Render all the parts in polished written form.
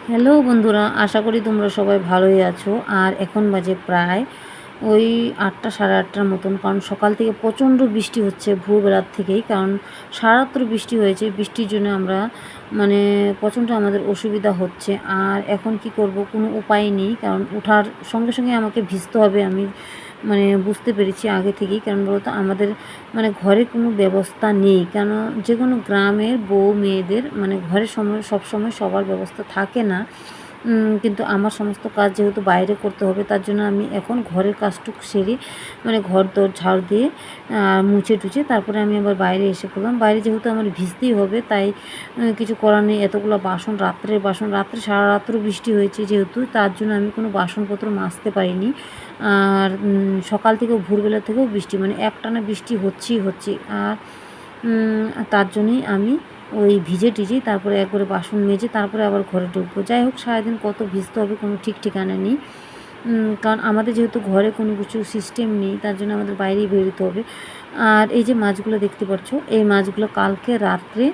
Hello বন্ধুরা, আশা করি তোমরা সবাই ভালোই আছো। আর এখন বাজে প্রায় ওই ৮টা সাড়ে ৮টার মতন, কারণ সকাল থেকে প্রচণ্ড বৃষ্টি হচ্ছে ভোরবেলার থেকেই। কারণ সারা রাত্র বৃষ্টি হয়েছে, বৃষ্টির জন্য আমরা মানে প্রচণ্ড আমাদের অসুবিধা হচ্ছে। আর এখন কি করব, কোনো উপায় নেই, কারণ ওঠার সঙ্গে সঙ্গে আমাকে ভিজতে হবে। আমি বুঝতে পেরেছি আগে থেকেই, কারণ বলতো আমাদের ঘরে কোনো ব্যবস্থা নেই। কেন, যে কোনো গ্রামের বউ মেয়েদের ঘরের সবসময় সবার ব্যবস্থা থাকে না। কিন্তু আমার সমস্ত কাজ যেহেতু বাইরে করতে হবে, তার জন্য আমি এখন ঘরের কাজটুকু সেরে ঘর দর ঝাড় দিয়ে মুছে টুছে তারপরে আমি আবার বাইরে এসে পড়লাম। বাইরে যেহেতু আমার ভিজতেই হবে, তাই কিছু করার নেই। এতগুলো বাসন, রাত্রে সারা রাত্র বৃষ্টি হয়েছে যেহেতু, তার জন্য আমি কোনো বাসনপত্র মাজতে পারিনি। আর সকাল থেকেও ভোরবেলা থেকেও বৃষ্টি, একটানা বৃষ্টি হচ্ছে। আর তার জন্যই আমি ওই ভিজে টিজে তারপরে একবারে বাসন মেজে তারপরে আবার ঘরে ঢুকবো। যাই হোক, সারাদিন কত ভিজতে হবে কোনো ঠিক ঠিকানা নেই। কারণ আমাদের যেহেতু ঘরে কোনো কিছু সিস্টেম নেই, তার জন্য আমাদের বাইরেই বেরোতে হবে। আর এই যে মাছগুলো দেখতে পাচ্ছ, এই মাছগুলো কালকে রাত্রে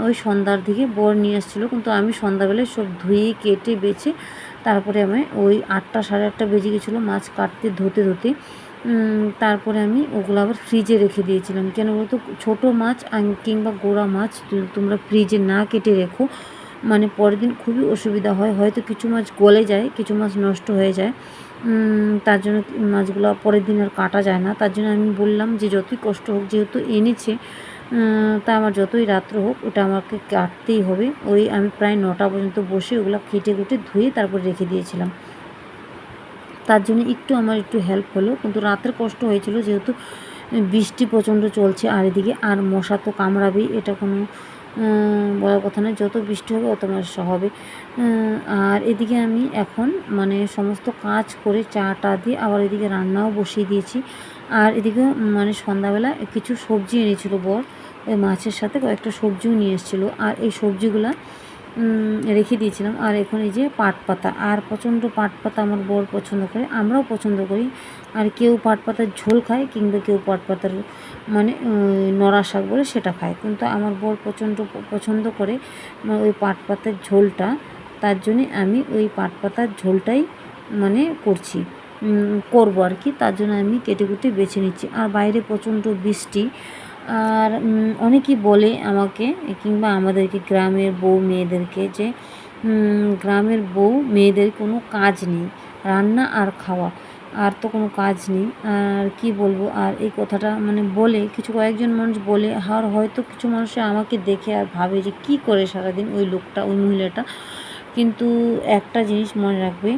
ওই সন্ধ্যার দিকে বর নিয়ে আসছিলো, কিন্তু আমি সন্ধ্যাবেলায় সব ধুয়ে কেটে বেছে তারপরে আমি ওই ৮টা সাড়ে ৮টা বেজে গেছিলো মাছ কাটতে ধুতে। তারপরে আমি ওগুলো আবার ফ্রিজে রেখে দিয়েছিলাম। কেন বলতো, ছোটো মাছ কিংবা গোড়া মাছ যদি তোমরা ফ্রিজে না কেটে রেখো, পরের দিন খুবই অসুবিধা হয়। হয়তো কিছু মাছ গলে যায়, কিছু মাছ নষ্ট হয়ে যায়। তার জন্য মাছগুলো পরের দিন আর কাটা যায় না। তার জন্য আমি বললাম যে যতই কষ্ট হোক, যেহেতু এনেছে, তা আমার যতই রাত্র হোক ওটা আমাকে কাটতেই হবে। ওই আমি প্রায় 9টা পর্যন্ত বসে ওগুলো কেটে কুটে ধুয়ে তারপর রেখে দিয়েছিলাম। তার জন্য আমার একটু হেল্প হলো, কিন্তু রাতের কষ্ট হয়েছিল যেহেতু বৃষ্টি প্রচণ্ড চলছে। আর এদিকে আর মশা তো কামড়াবেই, এটা কোনো বলার কথা নয়। যত বৃষ্টি হবে অত মশা হবে। আর এদিকে আমি এখন সমস্ত কাজ করে চা টা দিয়ে আবার এদিকে রান্নাও বসিয়ে দিয়েছি। আর এদিকে সন্ধ্যাবেলা কিছু সবজি এনেছিল বর, ওই মাছের সাথে কয়েকটা সবজিও নিয়ে এসেছিলো। আর এই সবজিগুলা রেখে দিয়েছিলাম। আর এখন এই যে পাট পাতা, আর প্রচণ্ড পাট পাতা আমার বর পছন্দ করে, আমরাও পছন্দ করি। আর কেউ পাট পাতার ঝোল খায়, কিংবা কেউ পাট পাতার নড়া শাক বলে সেটা খায়, কিন্তু আমার বর প্রচণ্ড পছন্দ করে ওই পাট পাতার ঝোলটা। তার জন্যে আমি ওই পাট পাতার ঝোলটাই করছি, করবো আর কি। তার জন্য আমি কেটে কুটে বেছে নিচ্ছি। আর বাইরে প্রচণ্ড বৃষ্টি। আর অনেকেই বলে আমাকে, কিংবা আমাদেরকে গ্রামের বউ মেয়েদেরকে, যে গ্রামের বউ মেয়েদের কোনো কাজ নেই, রান্না আর খাওয়া, আর তো কোনো কাজ নেই। আর কি বলবো, আর এই কথাটা বলে কয়েকজন মানুষ বলে, আর হয়তো কিছু মানুষ আমাকে দেখে আর ভাবে যে কী করে সারাদিন ওই লোকটা, ওই মহিলাটা। কিন্তু একটা জিনিস মনে রাখবে,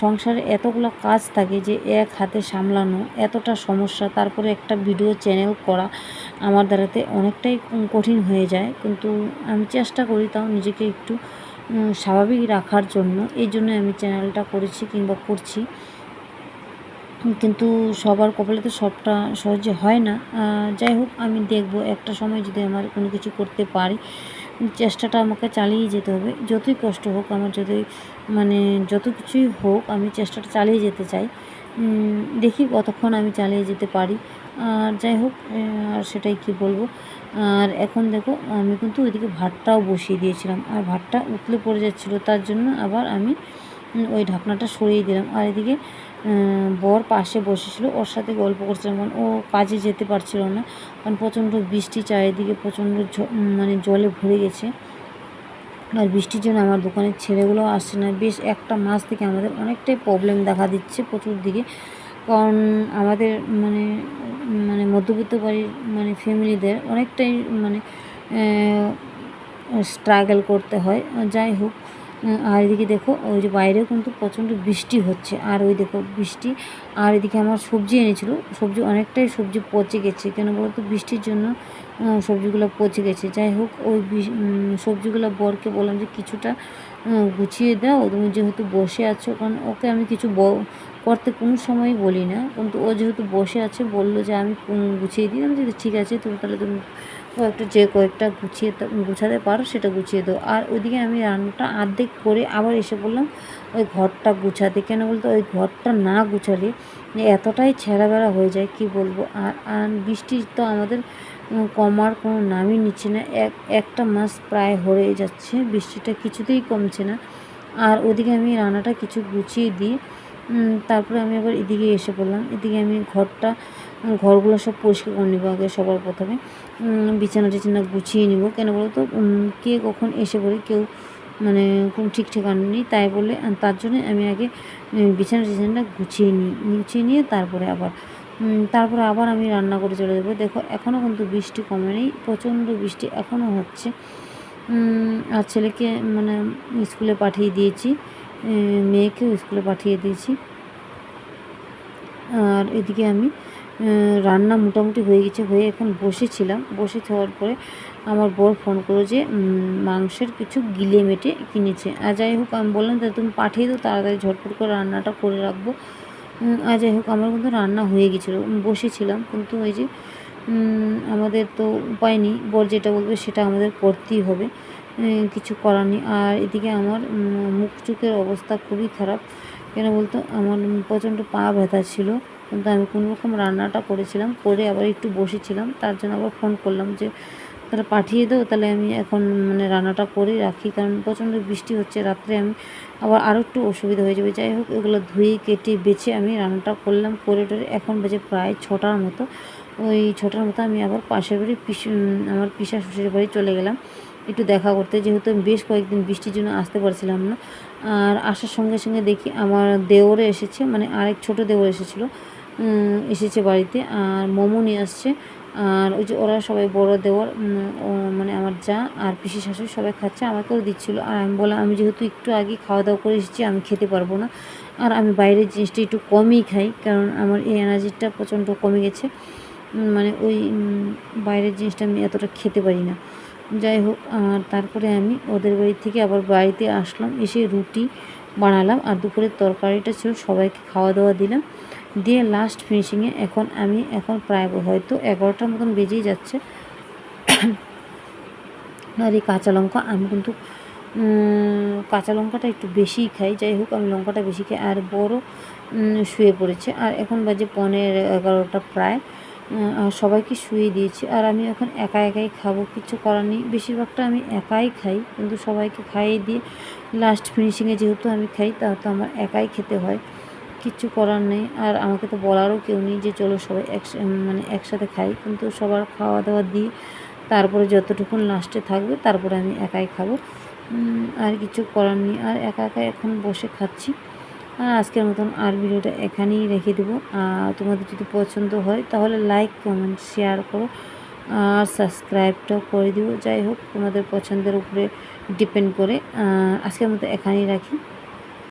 সংসারে এতগুলো কাজ থাকে যে এক হাতে সামলানো এতটা সমস্যা, তারপরে একটা ভিডিও চ্যানেল করা আমার দ্বারাতে অনেকটাই কঠিন হয়ে যায়। কিন্তু আমি চেষ্টা করি তাও নিজেকে একটু স্বাভাবিক রাখার জন্য। এই জন্য আমি চ্যানেলটা করেছি কিংবা করছি। কিন্তু সবার কপালে তো সবটা সহজে হয় না। যাই হোক, আমি দেখব একটা সময় যদি আমার কোনো কিছু করতে পারি। চেষ্টাটা আমাকে চালিয়ে যেতে হবে, যতই কষ্ট হোক আমার, যত কিছুই হোক, আমি চেষ্টাটা চালিয়ে যেতে চাই। দেখি কতক্ষণ আমি চালিয়ে যেতে পারি। আর যাই হোক, আর সেটাই কি বলবো। আর এখন দেখো, আমি কিন্তু ওইদিকে ভাতটাও বসিয়ে দিয়েছিলাম, আর ভাতটা উতলে পড়ে যাচ্ছিলো, তার জন্য আবার আমি ওই ঢাকনাটা সরিয়ে দিলাম। আর এদিকে বর পাশে বসেছিল, ওর সাথে গল্প করছিলাম, কারণ ও কাজে যেতে পারছিল না, কারণ প্রচণ্ড বৃষ্টি, চারিদিকে প্রচণ্ড জলে ভরে গেছে। আর বৃষ্টির জন্য আমার দোকানের ছেলেগুলোও আসছে না। বেশ একটা মাস থেকে আমাদের অনেকটাই প্রবলেম দেখা দিচ্ছে প্রচুর দিকে, কারণ আমাদের মধ্যবিত্ত বাড়ির ফ্যামিলিদের অনেকটাই স্ট্রাগল করতে হয়। যাই হোক, আর এদিকে দেখো, ওই যে বাইরেও কিন্তু প্রচণ্ড বৃষ্টি হচ্ছে, আর ওই দেখো বৃষ্টি। আর এদিকে আমার সবজি এনেছিল, অনেকটাই সবজি পচে গেছে। কেন বলতো, বৃষ্টির জন্য সবজিগুলো পচে গেছে। যাই হোক, ওই সবজিগুলো বরকে বললাম যে কিছুটা গুছিয়ে দাও, তুমি যেহেতু বসে আছো। কারণ ওকে আমি কিছু করতে কোনো সময়ই বলি না, কিন্তু ও যেহেতু বসে আছে বললো যে আমি গুছিয়ে দিলাম, যে ঠিক আছে, তাহলে তুমি কয়েকটা গুছাতে পারো সেটা গুছিয়ে দাও। আর ওইদিকে আমি রান্নাটা অর্ধেক করে আবার এসে বললাম ওই ঘরটা গুছাতে। কেন বলতো, ওই ঘরটা না গুছালে এতটাই ছেঁড়া বেড়া হয়ে যায়, কি বলবো। আর বৃষ্টি তো আমাদের কমার কোনো নামই নিচ্ছে না। একটা মাস প্রায় হয়ে যাচ্ছে, বৃষ্টিটা কিছুতেই কমছে না। আর ওদিকে আমি রান্নাটা কিছু গুছিয়ে দিয়ে তারপরে আমি আবার এদিকে এসে পড়লাম। এদিকে আমি ঘরগুলো সব পরিষ্কার করে নেবো আগে সবার প্রথমে। বিছানা টিছানা গুছিয়ে নিব, কেন বলো তো কে কখন এসে পড়ে কেউ মানে কোনো ঠিক ঠিকানা নেই, তাই বলে তার জন্যে আমি আগে বিছানা টিছানাটা গুছিয়ে নিয়ে তারপরে আবার আমি রান্না করে চলে যাবো। দেখো এখনও কিন্তু বৃষ্টি কমে নেই, প্রচণ্ড বৃষ্টি এখনও হচ্ছে। আর ছেলেকে মানে স্কুলে পাঠিয়ে দিয়েছি, মেয়েকেও স্কুলে পাঠিয়ে দিয়েছি। আর এদিকে আমি রান্না মোটামুটি হয়ে গেছে, হয়ে এখন বসেছিলাম। বসে থাকার পরে আমার বর ফোন করলো যে মাংসের কিছু গিলে মেটে কিনেছে। আর যাই হোক আমি বললাম যে তুমি পাঠিয়ে দাও, তাড়াতাড়ি ঝটপট করে রান্নাটা করে রাখবো। আর যাই হোক আমার কিন্তু রান্না হয়ে গেছিলো, বসেছিলাম, কিন্তু ওই যে আমাদের তো উপায় নেই, বর যেটা বলবে সেটা আমাদের করতেই হবে, কিছু করার নেই। আর এদিকে আমার মুখ চোখের অবস্থা খুবই খারাপ, কেন বলতো আমার প্রচণ্ড পা ব্যথা ছিল, কিন্তু আমি কোনোরকম রান্নাটা করেছিলাম, করে আবার একটু বসেছিলাম, তার জন্য আবার ফোন করলাম যে তাহলে পাঠিয়ে দাও, তাহলে আমি এখন মানে রান্নাটা করে রাখি, কারণ প্রচণ্ড বৃষ্টি হচ্ছে, রাত্রে আমি আবার আরও একটু অসুবিধা হয়ে যাবে। যাই হোক এগুলো ধুয়ে কেটে বেছে আমি রান্নাটা করলাম, করে টরে এখন বাজে প্রায় 6টার মতো। ওই 6টার মতো আমি আবার পাশের বাড়ি আমার পিসা শ্বশুরের বাড়ি চলে গেলাম একটু দেখা করতে, যেহেতু আমি বেশ কয়েকদিন বৃষ্টির জন্য আসতে পারছিলাম না। আর আসার সঙ্গে সঙ্গে দেখি আমার দেওরে এসেছে, মানে আরেক ছোটো দেওর এসেছে বাড়িতে, আর মোমো নিয়ে আসছে। আর ওই যে ওরা সবাই বড় দেওর মানে আমার যা আর পিসি শাশুড়ি সবাই খাচ্ছে, আমাকেও দিচ্ছিলো। আর আমি বললাম আমি যেহেতু একটু আগে খাওয়া দাওয়া করে এসেছি, আমি খেতে পারবো না, আর আমি বাইরের জিনিসটা একটু কমই খাই, কারণ আমার এই এনার্জিটা প্রচণ্ড কমে গেছে, মানে ওই বাইরের জিনিসটা আমি এতটা খেতে পারি না। যাই হোক আর তারপরে আমি ওদের বাড়ি থেকে আবার বাড়িতে আসলাম, এসে রুটি বানালাম, আর দুপুরের তরকারিটা ছিল, সবাইকে খাওয়া দাওয়া দিলাম, দিয়ে লাস্ট ফিনিশিংয়ে এখন প্রায় হয়তো 11টার মতন বেজেই যাচ্ছে। আর এই কাঁচা লঙ্কা আমি কিন্তু কাঁচা লঙ্কাটা একটু বেশিই খাই, যাই হোক আমি লঙ্কাটা বেশি খাই। আর বড় শুয়ে পড়েছে, আর এখন বাজে 11:15 প্রায়, আর সবাইকে শুয়ে দিয়েছি, আর আমি এখন একাই খাবো, কিছু করার নেই, বেশিরভাগটা আমি একাই খাই, কিন্তু সবাইকে খাইয়ে দিয়ে লাস্ট ফিনিশিংয়ে যেহেতু আমি খাই, তা তো আমার একাই খেতে হয়, কিচ্ছু করার নেই। আর আমাকে তো বলারও কেউ নেই যে চলো সবাই মানে একসাথে খাই, কিন্তু সবার খাওয়া দাওয়া দিয়ে তারপরে যতটুকুন লাস্টে থাকবে তারপরে আমি একাই খাবো, আর কিছু করার নেই। আর একা এখন বসে খাচ্ছি। আর আজকের মতন আর ভিডিওটা এখানেই রেখে দেবো। আর তোমাদের যদি পছন্দ হয় তাহলে লাইক কমেন্ট শেয়ার করো, আর সাবস্ক্রাইবটাও করে দিও। যাই হোক তোমাদের পছন্দের উপরে ডিপেন্ড করে। আজকের মতো এখানেই রাখি।